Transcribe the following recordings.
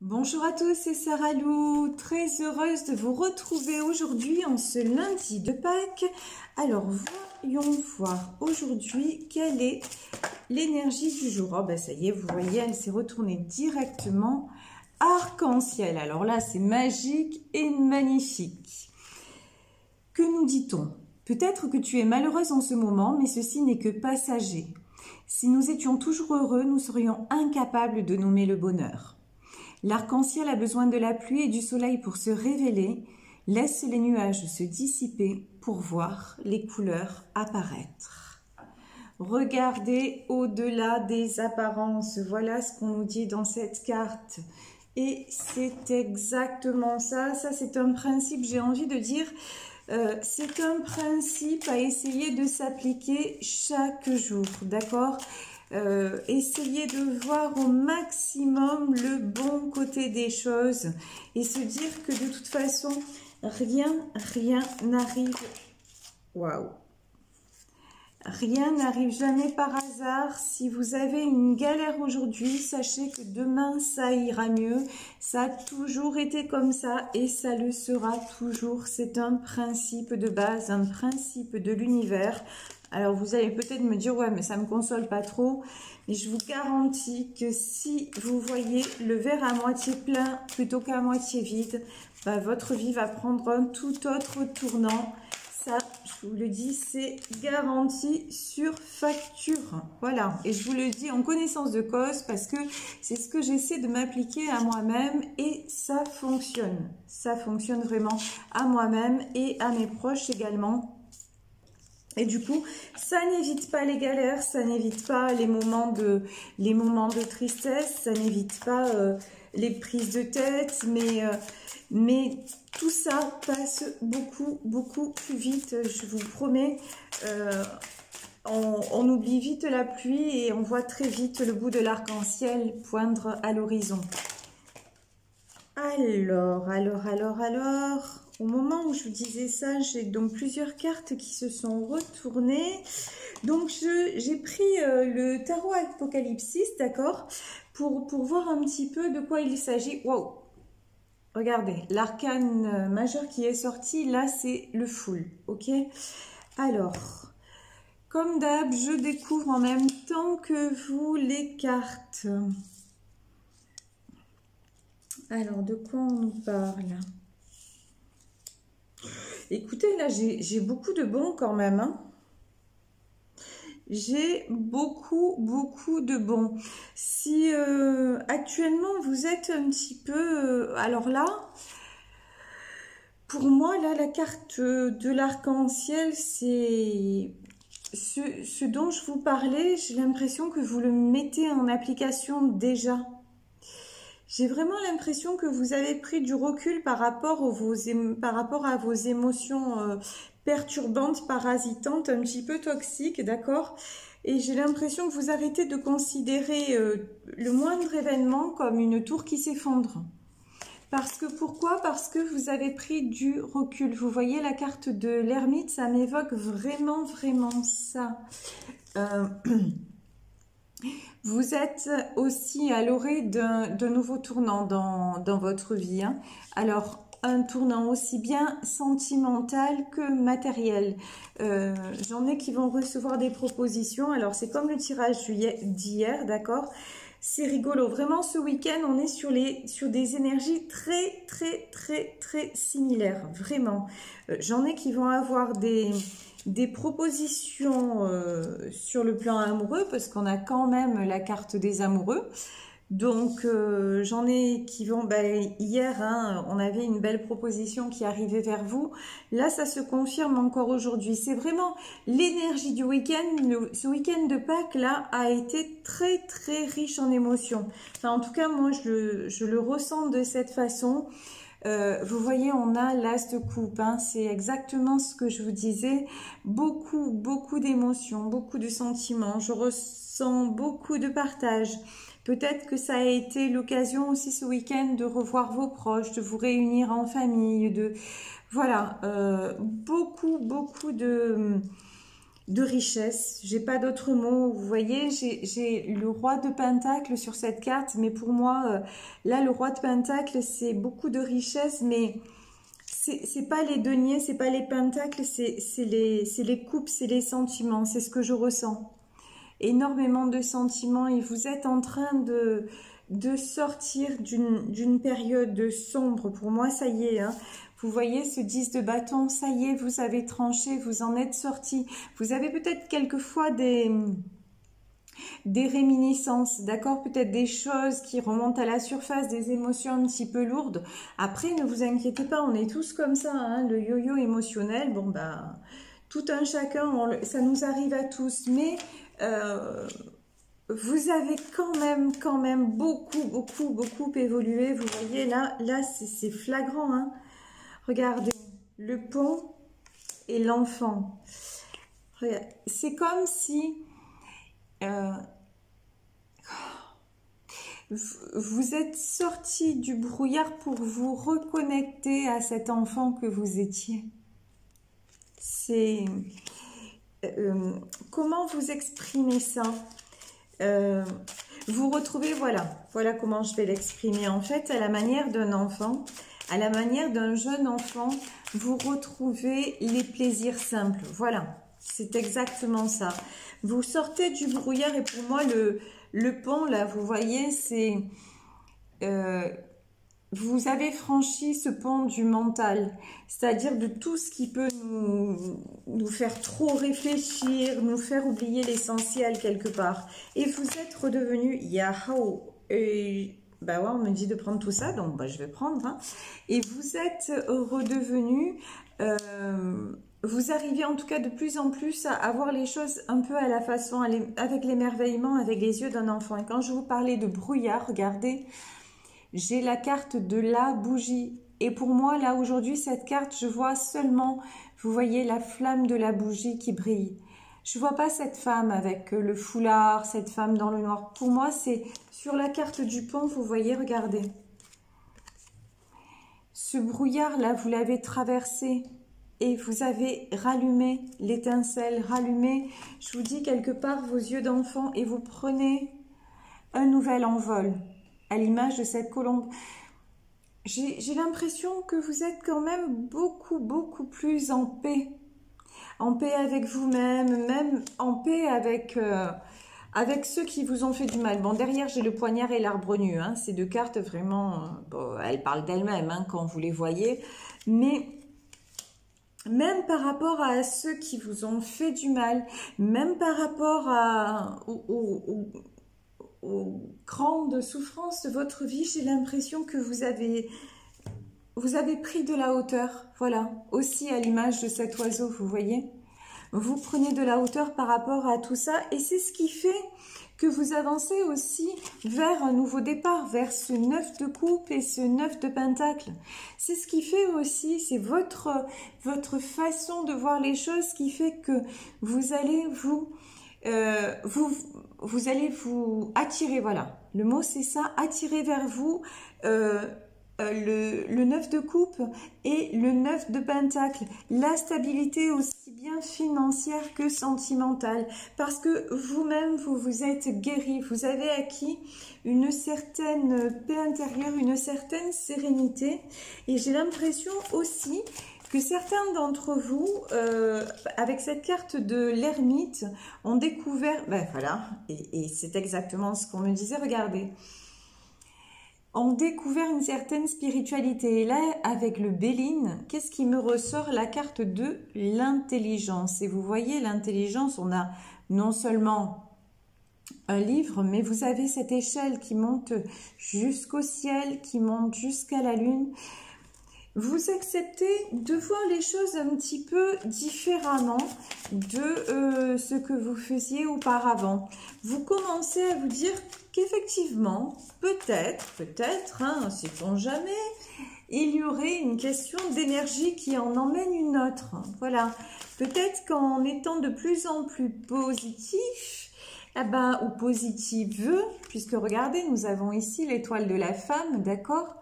Bonjour à tous, c'est Sarah Lou, très heureuse de vous retrouver aujourd'hui en ce lundi de Pâques. Alors voyons voir aujourd'hui quelle est l'énergie du jour. Oh ben ça y est, vous voyez, elle s'est retournée directement arc-en-ciel. Alors là, c'est magique et magnifique. Que nous dit-on? Peut-être que tu es malheureuse en ce moment, mais ceci n'est que passager. Si nous étions toujours heureux, nous serions incapables de nommer le bonheur. L'arc-en-ciel a besoin de la pluie et du soleil pour se révéler. Laisse les nuages se dissiper pour voir les couleurs apparaître. Regardez au-delà des apparences. Voilà ce qu'on nous dit dans cette carte. Et c'est exactement ça. Ça, c'est un principe, j'ai envie de dire, c'est un principe à essayer de s'appliquer chaque jour, d'accord ? Essayez de voir au maximum le bon côté des choses et se dire que de toute façon, rien n'arrive. Waouh! Rien n'arrive jamais par hasard. Si vous avez une galère aujourd'hui, sachez que demain, ça ira mieux. Ça a toujours été comme ça et ça le sera toujours. C'est un principe de base, un principe de l'univers. Alors, vous allez peut-être me dire, ouais, mais ça ne me console pas trop. Mais je vous garantis que si vous voyez le verre à moitié plein plutôt qu'à moitié vide, bah, votre vie va prendre un tout autre tournant. Ça, je vous le dis, c'est garanti sur facture. Voilà, et je vous le dis en connaissance de cause parce que c'est ce que j'essaie de m'appliquer à moi-même et ça fonctionne. Ça fonctionne vraiment à moi-même et à mes proches également. Et du coup, ça n'évite pas les galères, ça n'évite pas les moments de tristesse, ça n'évite pas les prises de tête, mais tout ça passe beaucoup plus vite, je vous promets. On oublie vite la pluie et on voit très vite le bout de l'arc-en-ciel poindre à l'horizon. Alors, au moment où je vous disais ça, j'ai donc plusieurs cartes qui se sont retournées. Donc, j'ai pris le tarot Apocalypsis, d'accord, pour voir un petit peu de quoi il s'agit. Waouh! Regardez, l'arcane majeur qui est sorti, là, c'est le full, ok? Alors, comme d'hab, je découvre en même temps que vous les cartes. Alors, de quoi on nous parle? Écoutez, là, j'ai beaucoup de bons quand même, hein. J'ai beaucoup de bons. Si actuellement, vous êtes un petit peu... alors là, pour moi, là, la carte de l'arc-en-ciel, c'est... Ce dont je vous parlais, j'ai l'impression que vous le mettez en application déjà. J'ai vraiment l'impression que vous avez pris du recul par rapport à vos émotions perturbantes, parasitantes, un petit peu toxiques, d'accord? Et j'ai l'impression que vous arrêtez de considérer le moindre événement comme une tour qui s'effondre. Parce que pourquoi? Parce que vous avez pris du recul. Vous voyez la carte de l'ermite, ça m'évoque vraiment ça. Vous êtes aussi à l'orée d'un nouveau tournant dans votre vie, hein. Alors, un tournant aussi bien sentimental que matériel. J'en ai qui vont recevoir des propositions. Alors, c'est comme le tirage d'hier, d'accord? C'est rigolo. Vraiment, ce week-end, on est sur des énergies très similaires. Vraiment. J'en ai qui vont avoir des propositions sur le plan amoureux, parce qu'on a quand même la carte des amoureux. Donc, j'en ai qui vont... hier, hein, on avait une belle proposition qui arrivait vers vous. Là, ça se confirme encore aujourd'hui. C'est vraiment l'énergie du week-end. Ce week-end de Pâques, là, a été très riche en émotions. Enfin, en tout cas, moi, je le ressens de cette façon. Vous voyez, on a l'as de coupe, hein, c'est exactement ce que je vous disais. Beaucoup d'émotions, beaucoup de sentiments. Je ressens beaucoup de partage. Peut-être que ça a été l'occasion aussi ce week-end de revoir vos proches, de vous réunir en famille, de voilà, beaucoup de richesse. J'ai pas d'autre mot. Vous voyez, j'ai le roi de Pentacle sur cette carte, mais pour moi, là, le roi de Pentacle, c'est beaucoup de richesse, mais c'est pas les deniers, c'est pas les pentacles, c'est les coupes, c'est les sentiments, c'est ce que je ressens. Énormément de sentiments et vous êtes en train de sortir d'une période sombre. Pour moi, ça y est, hein. Vous voyez ce 10 de bâton, ça y est, vous avez tranché, vous en êtes sorti. Vous avez peut-être quelquefois des réminiscences, d'accord? Peut-être des choses qui remontent à la surface, des émotions un petit peu lourdes. Après, ne vous inquiétez pas, on est tous comme ça, hein, le yo-yo émotionnel, bon ben, tout un chacun, ça nous arrive à tous, mais vous avez quand même beaucoup évolué. Vous voyez, là c'est flagrant, hein. Regardez, le pont et l'enfant. C'est comme si vous êtes sorti du brouillard pour vous reconnecter à cet enfant que vous étiez. C'est... comment vous exprimer ça? Vous retrouvez, voilà comment je vais l'exprimer. En fait, à la manière d'un enfant, à la manière d'un jeune enfant, vous retrouvez les plaisirs simples. Voilà, c'est exactement ça. Vous sortez du brouillard et pour moi, le pont, là, vous voyez, c'est... vous avez franchi ce pont du mental, c'est-à-dire de tout ce qui peut nous faire trop réfléchir, nous faire oublier l'essentiel quelque part. Et vous êtes redevenu Yahoo. Bah ouais, on me dit de prendre tout ça, donc bah, je vais prendre. Hein. Et vous êtes redevenu... vous arrivez en tout cas de plus en plus à voir les choses un peu à la façon, avec l'émerveillement, avec les yeux d'un enfant. Et quand je vous parlais de brouillard, regardez... J'ai la carte de la bougie. Et pour moi, là, aujourd'hui, cette carte, je vois seulement, vous voyez, la flamme de la bougie qui brille. Je ne vois pas cette femme avec le foulard, cette femme dans le noir. Pour moi, c'est sur la carte du pont, vous voyez, regardez. Ce brouillard-là, vous l'avez traversé et vous avez rallumé l'étincelle, rallumé, je vous dis, quelque part, vos yeux d'enfant et vous prenez un nouvel envol. À l'image de cette colombe. J'ai l'impression que vous êtes quand même beaucoup plus en paix. En paix avec vous-même, même en paix avec ceux qui vous ont fait du mal. Bon, derrière, j'ai le poignard et l'arbre nu. Hein. Ces deux cartes, vraiment, bon, elles parlent d'elles-mêmes hein, quand vous les voyez. Mais même par rapport à ceux qui vous ont fait du mal, même par rapport aux grandes souffrances de votre vie, j'ai l'impression que vous avez pris de la hauteur. Voilà, aussi à l'image de cet oiseau, vous voyez. Vous prenez de la hauteur par rapport à tout ça et c'est ce qui fait que vous avancez aussi vers un nouveau départ, vers ce 9 de coupe et ce 9 de pentacle. C'est ce qui fait aussi, c'est votre façon de voir les choses qui fait que vous allez vous allez vous attirer, voilà, le mot c'est ça, attirer vers vous le 9 de coupe et le 9 de pentacle, la stabilité aussi bien financière que sentimentale, parce que vous-même, vous vous êtes guéri, vous avez acquis une certaine paix intérieure, une certaine sérénité, et j'ai l'impression aussi que certains d'entre vous, avec cette carte de l'ermite, ont découvert, ben voilà, et c'est exactement ce qu'on me disait, regardez, ont découvert une certaine spiritualité. Et là, avec le Béline, qu'est-ce qui me ressort? La carte de l'intelligence. Et vous voyez, l'intelligence, on a non seulement un livre, mais vous avez cette échelle qui monte jusqu'au ciel, qui monte jusqu'à la lune. Vous acceptez de voir les choses un petit peu différemment de ce que vous faisiez auparavant. Vous commencez à vous dire qu'effectivement, peut-être, hein, sait-on jamais, il y aurait une question d'énergie qui en emmène une autre. Voilà, peut-être qu'en étant de plus en plus positif, ou positive, puisque regardez, nous avons ici l'étoile de la femme, d'accord ?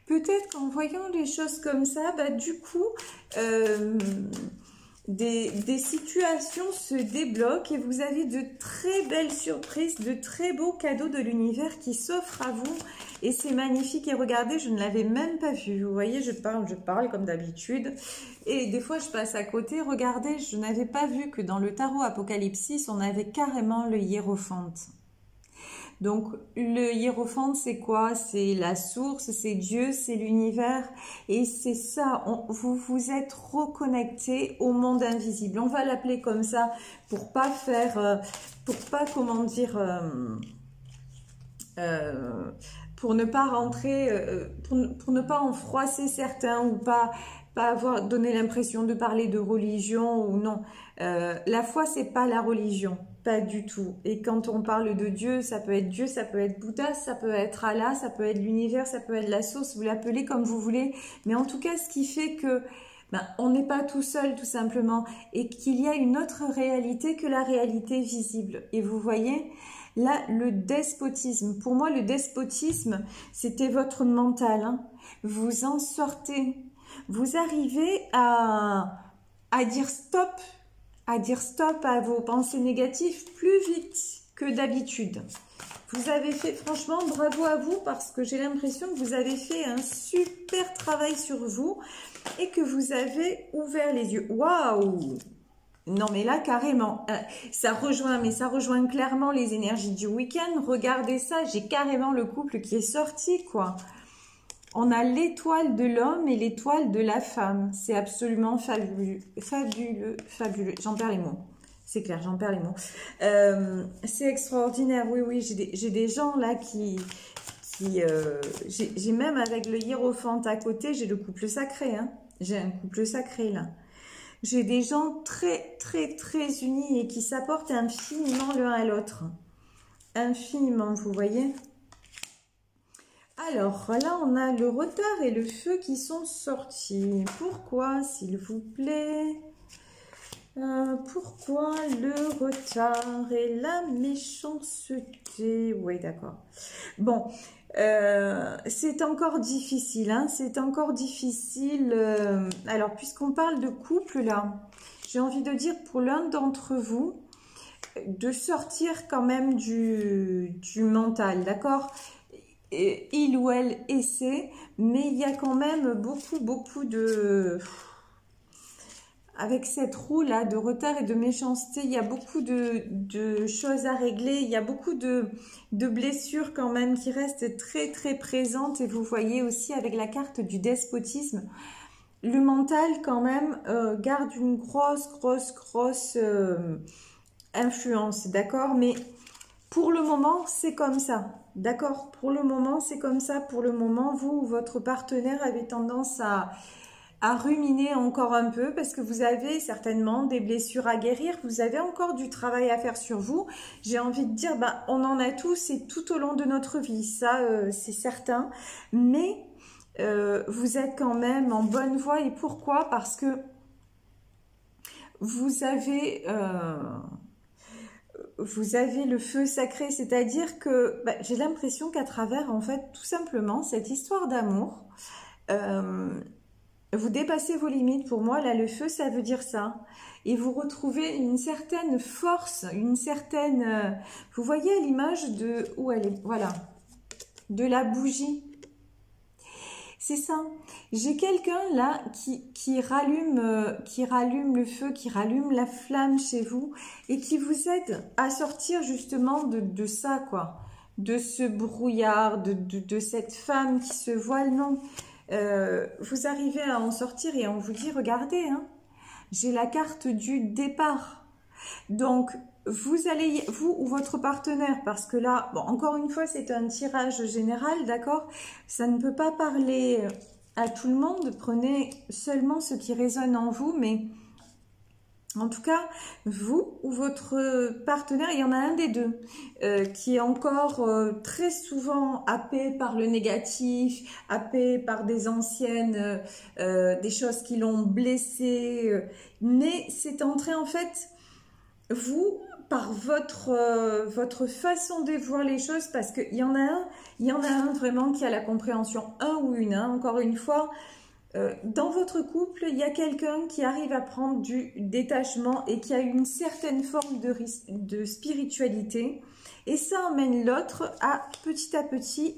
Peut-être qu'en voyant les choses comme ça, du coup, des situations se débloquent et vous avez de très belles surprises, de très beaux cadeaux de l'univers qui s'offrent à vous. Et c'est magnifique. Et regardez, je ne l'avais même pas vu. Vous voyez, je parle comme d'habitude. Et des fois, je passe à côté. Regardez, je n'avais pas vu que dans le tarot Apocalypsis, on avait carrément le hiérophante. Donc, le hiérophante, c'est quoi? C'est la source, c'est Dieu, c'est l'univers. Et c'est ça, vous vous êtes reconnecté au monde invisible. On va l'appeler comme ça pour pas faire, pour pas, comment dire, pour ne pas rentrer, pour ne pas en froisser certains ou pas avoir donné l'impression de parler de religion ou non. La foi, c'est pas la religion. Pas du tout. Et quand on parle de Dieu, ça peut être Bouddha, ça peut être Allah, ça peut être l'univers, ça peut être la source, vous l'appelez comme vous voulez. Mais en tout cas, ce qui fait que on n'est pas tout seul, tout simplement, et qu'il y a une autre réalité que la réalité visible. Et vous voyez, là, le despotisme. Pour moi, le despotisme, c'était votre mental. Hein. Vous en sortez. Vous arrivez à dire stop. À dire stop à vos pensées négatives plus vite que d'habitude. Vous avez fait, franchement, bravo à vous parce que j'ai l'impression que vous avez fait un super travail sur vous et que vous avez ouvert les yeux. Waouh! Non mais là, carrément, ça rejoint clairement les énergies du week-end. Regardez ça, j'ai carrément le couple qui est sorti, quoi. On a l'étoile de l'homme et l'étoile de la femme. C'est absolument fabuleux, fabuleux, fabuleux. J'en perds les mots. C'est clair, j'en perds les mots. C'est extraordinaire. Oui, oui, j'ai des gens là j'ai même avec le hiérophante à côté, j'ai le couple sacré. Hein. J'ai un couple sacré là. J'ai des gens très, très, très unis et qui s'apportent infiniment l'un à l'autre. Infiniment, vous voyez ? Alors, là, on a le retard et le feu qui sont sortis. Pourquoi, s'il vous plaît? Pourquoi le retard et la méchanceté? Oui, d'accord. Bon, c'est encore difficile, hein, c'est encore difficile. Alors, puisqu'on parle de couple, là, j'ai envie de dire pour l'un d'entre vous, de sortir quand même du mental, d'accord? Il ou elle essaie, mais il y a quand même beaucoup de... Avec cette roue là de retard et de méchanceté, il y a beaucoup de choses à régler, il y a beaucoup de blessures quand même qui restent très très présentes et vous voyez aussi avec la carte du despotisme, le mental quand même garde une grosse influence, d'accord? Mais pour le moment, c'est comme ça. D'accord, pour le moment, c'est comme ça. Pour le moment, vous ou votre partenaire avez tendance à ruminer encore un peu parce que vous avez certainement des blessures à guérir. Vous avez encore du travail à faire sur vous. J'ai envie de dire, on en a tous et tout au long de notre vie. Ça, c'est certain. Mais vous êtes quand même en bonne voie. Et pourquoi? Parce que vous avez le feu sacré, c'est-à-dire que j'ai l'impression qu'à travers, en fait, tout simplement, cette histoire d'amour, vous dépassez vos limites. Pour moi, là, le feu, ça veut dire ça. Et vous retrouvez une certaine force, une certaine... vous voyez l'image de... où elle est? Voilà. De la bougie. C'est ça. J'ai quelqu'un là qui rallume le feu, qui rallume la flamme chez vous et qui vous aide à sortir justement de ça, quoi. De ce brouillard, de cette femme qui se voile. Non, vous arrivez à en sortir et on vous dit, regardez, hein, j'ai la carte du départ. Donc, vous allez, vous ou votre partenaire, parce que là, bon, encore une fois, c'est un tirage général, d'accord? Ça ne peut pas parler à tout le monde. Prenez seulement ce qui résonne en vous, mais en tout cas, vous ou votre partenaire, il y en a un des deux qui est encore très souvent happé par le négatif, happé par des anciennes, des choses qui l'ont blessé, mais c'est entré en fait, vous, par votre façon de voir les choses, parce qu'il y en a un vraiment qui a la compréhension, un ou une, hein, encore une fois, dans votre couple, il y a quelqu'un qui arrive à prendre du détachement et qui a une certaine forme de spiritualité. Et ça emmène l'autre à petit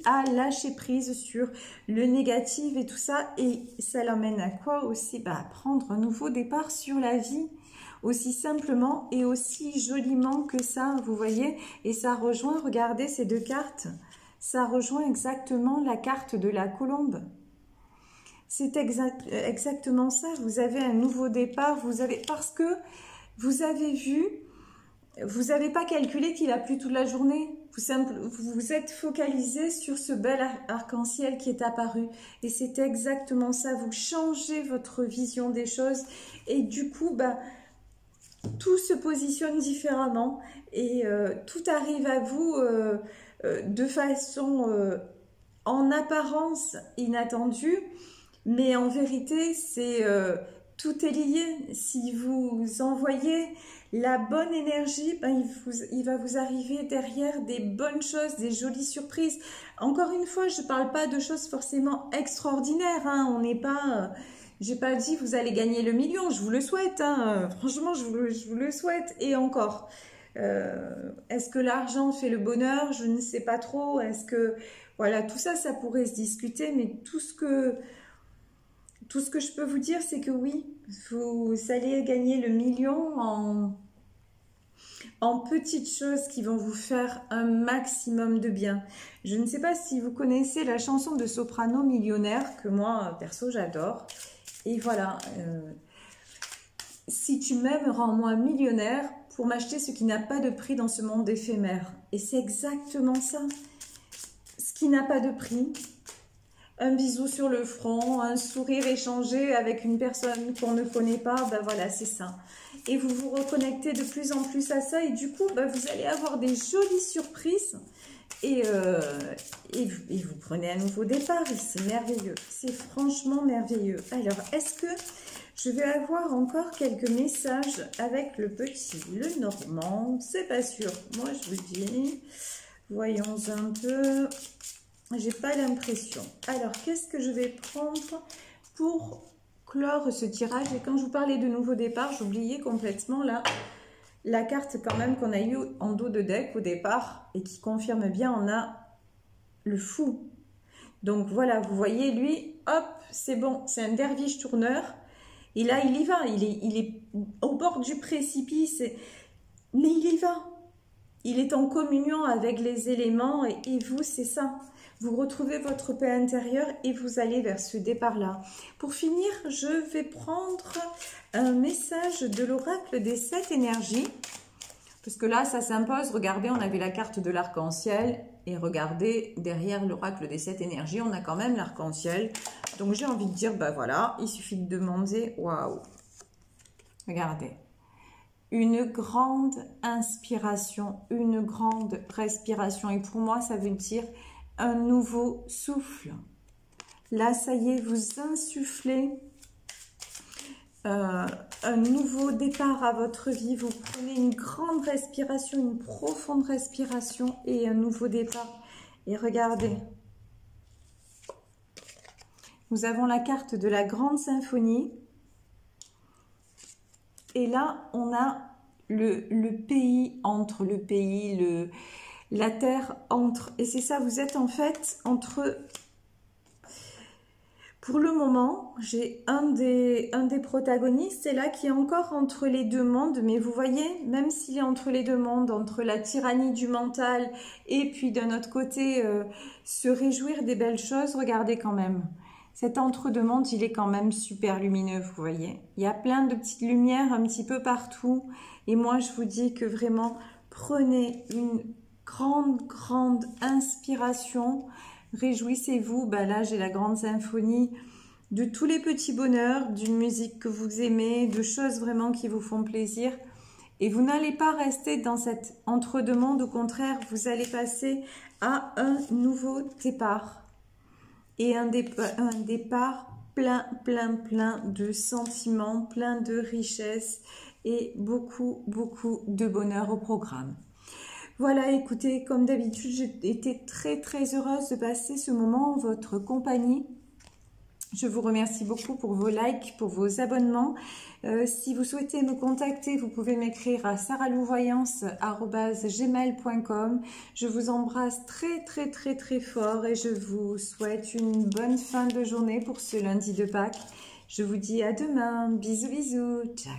à lâcher prise sur le négatif et tout ça. Et ça l'emmène à quoi aussi? À prendre un nouveau départ sur la vie. Aussi simplement et aussi joliment que ça, vous voyez. Et ça rejoint, regardez ces deux cartes. Ça rejoint exactement la carte de la colombe. C'est exactement ça, vous avez un nouveau départ, parce que vous avez vu, vous n'avez pas calculé qu'il a plu toute la journée, vous vous êtes focalisé sur ce bel arc-en-ciel qui est apparu, et c'est exactement ça, vous changez votre vision des choses, et du coup, tout se positionne différemment, et tout arrive à vous de façon en apparence inattendue, mais en vérité, tout est lié. Si vous envoyez la bonne énergie, il va vous arriver derrière des bonnes choses, des jolies surprises. Encore une fois, je ne parle pas de choses forcément extraordinaires. Hein. On n'est pas... j'ai pas dit vous allez gagner le million, je vous le souhaite. Hein. Franchement, je vous le souhaite. Et encore, est-ce que l'argent fait le bonheur? Je ne sais pas trop. Est-ce que... Voilà, tout ça, ça pourrait se discuter, mais tout ce que je peux vous dire, c'est que oui, vous allez gagner le million en petites choses qui vont vous faire un maximum de bien. Je ne sais pas si vous connaissez la chanson de Soprano Millionnaire, que moi, perso, j'adore. Et voilà, si tu m'aimes, rends-moi millionnaire pour m'acheter ce qui n'a pas de prix dans ce monde éphémère. Et c'est exactement ça. Ce qui n'a pas de prix. Un bisou sur le front, un sourire échangé avec une personne qu'on ne connaît pas, voilà, c'est ça. Et vous vous reconnectez de plus en plus à ça et du coup, vous allez avoir des jolies surprises et vous prenez un nouveau départ et c'est merveilleux. C'est franchement merveilleux. Alors, est-ce que je vais avoir encore quelques messages avec le petit, le normand? C'est pas sûr. Moi, je vous dis, voyons un peu... J'ai pas l'impression. Alors, qu'est-ce que je vais prendre pour clore ce tirage? Et quand je vous parlais de nouveau départ, j'oubliais complètement la carte quand même qu'on a eu en dos de deck au départ et qui confirme bien, on a le fou. Donc voilà, vous voyez, lui, hop, c'est bon, c'est un derviche tourneur. Et là, il y va, il est au bord du précipice, mais il y va. Il est en communion avec les éléments et vous, c'est ça. Vous retrouvez votre paix intérieure et vous allez vers ce départ-là. Pour finir, je vais prendre un message de l'oracle des 7 énergies. Parce que là, ça s'impose. Regardez, on avait la carte de l'arc-en-ciel. Et regardez, derrière l'oracle des 7 énergies, on a quand même l'arc-en-ciel. Donc, j'ai envie de dire, voilà, il suffit de demander. Waouh! Regardez. Une grande inspiration, une grande respiration. Et pour moi, ça veut dire un nouveau souffle. Là, ça y est, vous insufflez un nouveau départ à votre vie. Vous prenez une grande respiration, une profonde respiration et un nouveau départ. Et regardez, nous avons la carte de la grande symphonie. Et là, on a le pays entre, la terre entre. Et c'est ça, vous êtes en fait entre... Pour le moment, j'ai un des protagonistes, c'est là qui est encore entre les deux mondes. Mais vous voyez, même s'il est entre les deux mondes, entre la tyrannie du mental et puis d'un autre côté, se réjouir des belles choses, regardez quand même. Cet entre-deux-mondes, il est quand même super lumineux, vous voyez. Il y a plein de petites lumières un petit peu partout. Et moi, je vous dis que vraiment, prenez une grande inspiration. Réjouissez-vous. Là, j'ai la grande symphonie de tous les petits bonheurs, d'une musique que vous aimez, de choses vraiment qui vous font plaisir. Et vous n'allez pas rester dans cet entre-deux-mondes. Au contraire, vous allez passer à un nouveau départ. Et un départ plein de sentiments, plein de richesses et beaucoup de bonheur au programme. Voilà, écoutez, comme d'habitude, j'ai été très heureuse de passer ce moment en votre compagnie. Je vous remercie beaucoup pour vos likes, pour vos abonnements. Si vous souhaitez me contacter, vous pouvez m'écrire à saralouvoyance@gmail.com. Je vous embrasse très très très très fort et je vous souhaite une bonne fin de journée pour ce lundi de Pâques. Je vous dis à demain. Bisous bisous. Ciao.